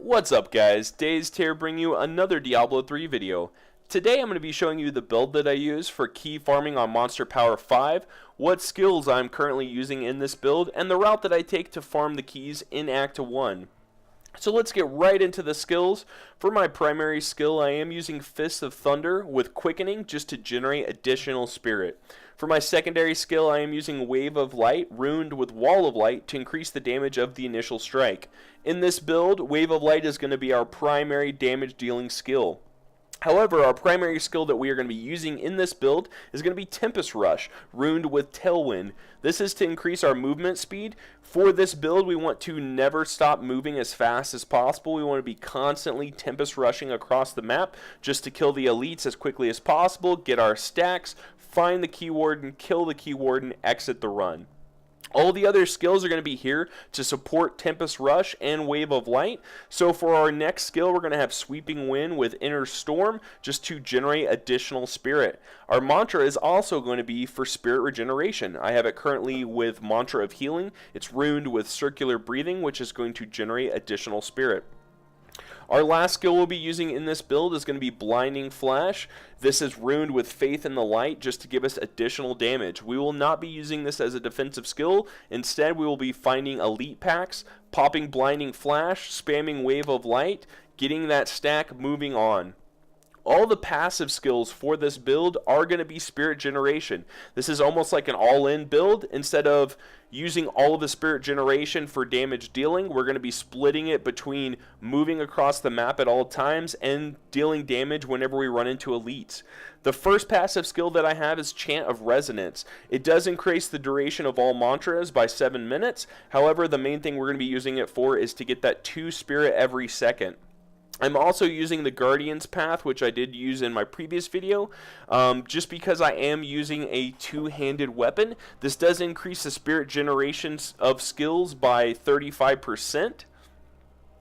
What's up guys, Dazed here bringing you another Diablo 3 video. Today I'm going to be showing you the build that I use for key farming on Monster Power 5, what skills I'm currently using in this build, and the route that I take to farm the keys in Act 1. So let's get right into the skills. For my primary skill, I am using Fists of Thunder with Quickening just to generate additional spirit. For my secondary skill, I am using Wave of Light ruined with Wall of Light to increase the damage of the initial strike. In this build, Wave of Light is going to be our primary damage dealing skill. However, our primary skill that we are going to be using in this build is going to be Tempest Rush, ruined with Tailwind. This is to increase our movement speed. For this build, we want to never stop moving as fast as possible. We want to be constantly Tempest Rushing across the map just to kill the elites as quickly as possible, get our stacks, find the Key Warden, kill the Key Warden, exit the run. All the other skills are going to be here to support Tempest Rush and Wave of Light. So for our next skill, we're going to have Sweeping Wind with Inner Storm just to generate additional spirit. Our mantra is also going to be for spirit regeneration. I have it currently with Mantra of Healing. It's ruined with Circular Breathing, which is going to generate additional spirit. Our last skill we'll be using in this build is going to be Blinding Flash. This is ruined with Faith in the Light just to give us additional damage. We will not be using this as a defensive skill. Instead, we will be finding elite packs, popping Blinding Flash, spamming Wave of Light, getting that stack, moving on. All the passive skills for this build are going to be spirit generation. This is almost like an all-in build. Instead of using all of the spirit generation for damage dealing, we're going to be splitting it between moving across the map at all times and dealing damage whenever we run into elites. The first passive skill that I have is Chant of Resonance. It does increase the duration of all mantras by 7 minutes. However, the main thing we're going to be using it for is to get that 2 spirit every second. I'm also using the Guardian's Path, which I did use in my previous video, just because I am using a two-handed weapon. This does increase the spirit generation of skills by 35%.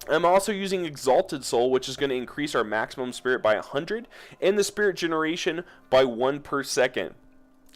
I'm also using Exalted Soul, which is going to increase our maximum spirit by 100, and the spirit generation by 1 per second.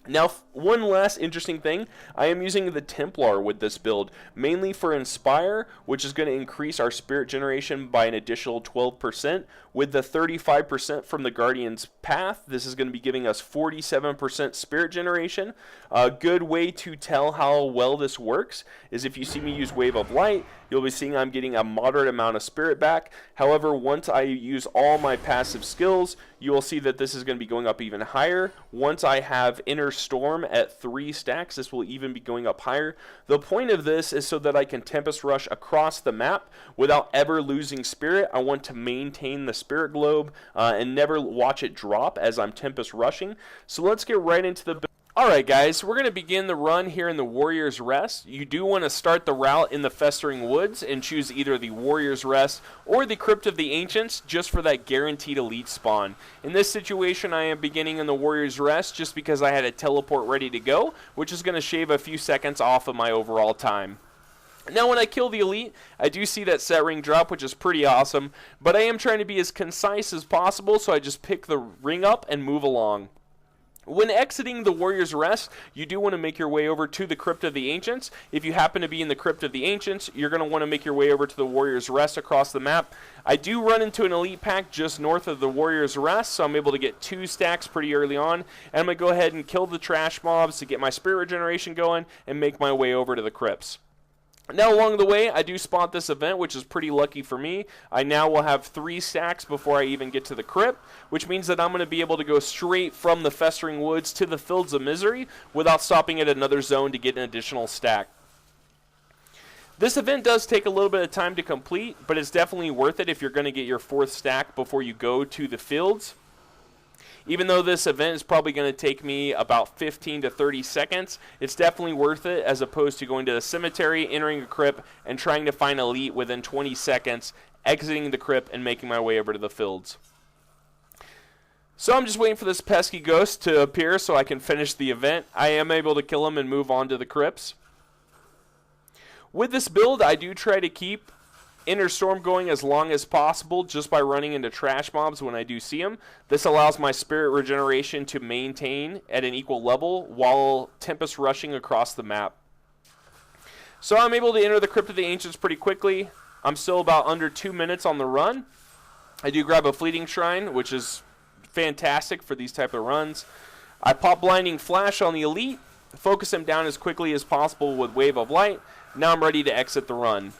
Now, one last interesting thing, I am using the Templar with this build, mainly for Inspire, which is going to increase our spirit generation by an additional 12%. With the 35% from the Guardian's Path, this is going to be giving us 47% spirit generation. A good way to tell how well this works is if you see me use Wave of Light, you'll be seeing I'm getting a moderate amount of spirit back. However, once I use all my passive skills, you will see that this is going to be going up even higher. Once I have Inner Storm at 3 stacks, this will even be going up higher. The point of this is so that I can Tempest Rush across the map without ever losing spirit. I want to maintain the spirit globe and never watch it drop as I'm Tempest Rushing. So let's get right into the build. Alright guys, we're going to begin the run here in the Warrior's Rest. You do want to start the route in the Festering Woods and choose either the Warrior's Rest or the Crypt of the Ancients just for that guaranteed elite spawn. In this situation I am beginning in the Warrior's Rest just because I had a teleport ready to go, which is going to shave a few seconds off of my overall time. Now when I kill the elite, I do see that set ring drop, which is pretty awesome, but I am trying to be as concise as possible, so I just pick the ring up and move along. When exiting the Warrior's Rest, you do want to make your way over to the Crypt of the Ancients. If you happen to be in the Crypt of the Ancients, you're going to want to make your way over to the Warrior's Rest across the map. I do run into an elite pack just north of the Warrior's Rest, so I'm able to get 2 stacks pretty early on. And I'm going to go ahead and kill the trash mobs to get my spirit regeneration going and make my way over to the crypts. Now along the way, I do spot this event, which is pretty lucky for me. I now will have 3 stacks before I even get to the crypt, which means that I'm going to be able to go straight from the Festering Woods to the Fields of Misery without stopping at another zone to get an additional stack. This event does take a little bit of time to complete, but it's definitely worth it if you're going to get your 4th stack before you go to the fields. Even though this event is probably going to take me about 15 to 30 seconds, it's definitely worth it as opposed to going to the cemetery, entering a crypt, and trying to find elite within 20 seconds, exiting the crypt, and making my way over to the fields. So I'm just waiting for this pesky ghost to appear so I can finish the event. I am able to kill him and move on to the crypts. With this build, I do try to keep Inner Storm going as long as possible just by running into trash mobs when I do see them. This allows my spirit regeneration to maintain at an equal level while Tempest Rushing across the map. So I'm able to enter the Crypt of the Ancients pretty quickly. I'm still about under 2 minutes on the run. I do grab a fleeting shrine, which is fantastic for these type of runs. I pop blinding flash on the elite, focus him down as quickly as possible with wave of light. Now I'm ready to exit the run.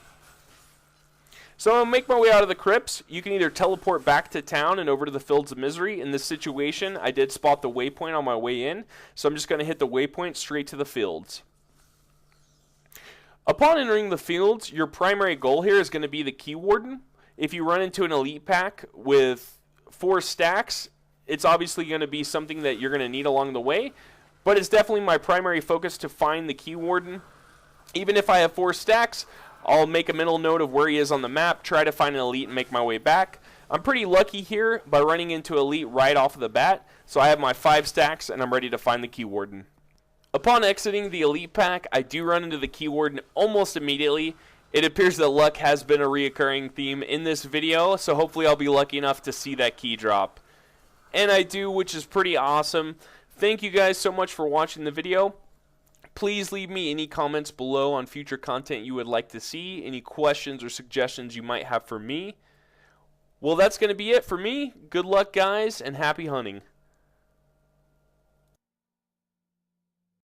So I'm going to make my way out of the crypts. You can either teleport back to town and over to the Fields of Misery. In this situation, I did spot the waypoint on my way in, so I'm just going to hit the waypoint straight to the fields. Upon entering the fields, your primary goal here is going to be the Key Warden. If you run into an elite pack with 4 stacks, it's obviously going to be something that you're going to need along the way, but it's definitely my primary focus to find the Key Warden. Even if I have 4 stacks, I'll make a mental note of where he is on the map, try to find an elite and make my way back. I'm pretty lucky here by running into elite right off of the bat, so I have my 5 stacks and I'm ready to find the Key Warden. Upon exiting the elite pack, I do run into the Key Warden almost immediately. It appears that luck has been a reoccurring theme in this video, so hopefully I'll be lucky enough to see that key drop. And I do, which is pretty awesome. Thank you guys so much for watching the video. Please leave me any comments below on future content you would like to see, any questions or suggestions you might have for me. Well, that's going to be it for me. Good luck, guys, and happy hunting.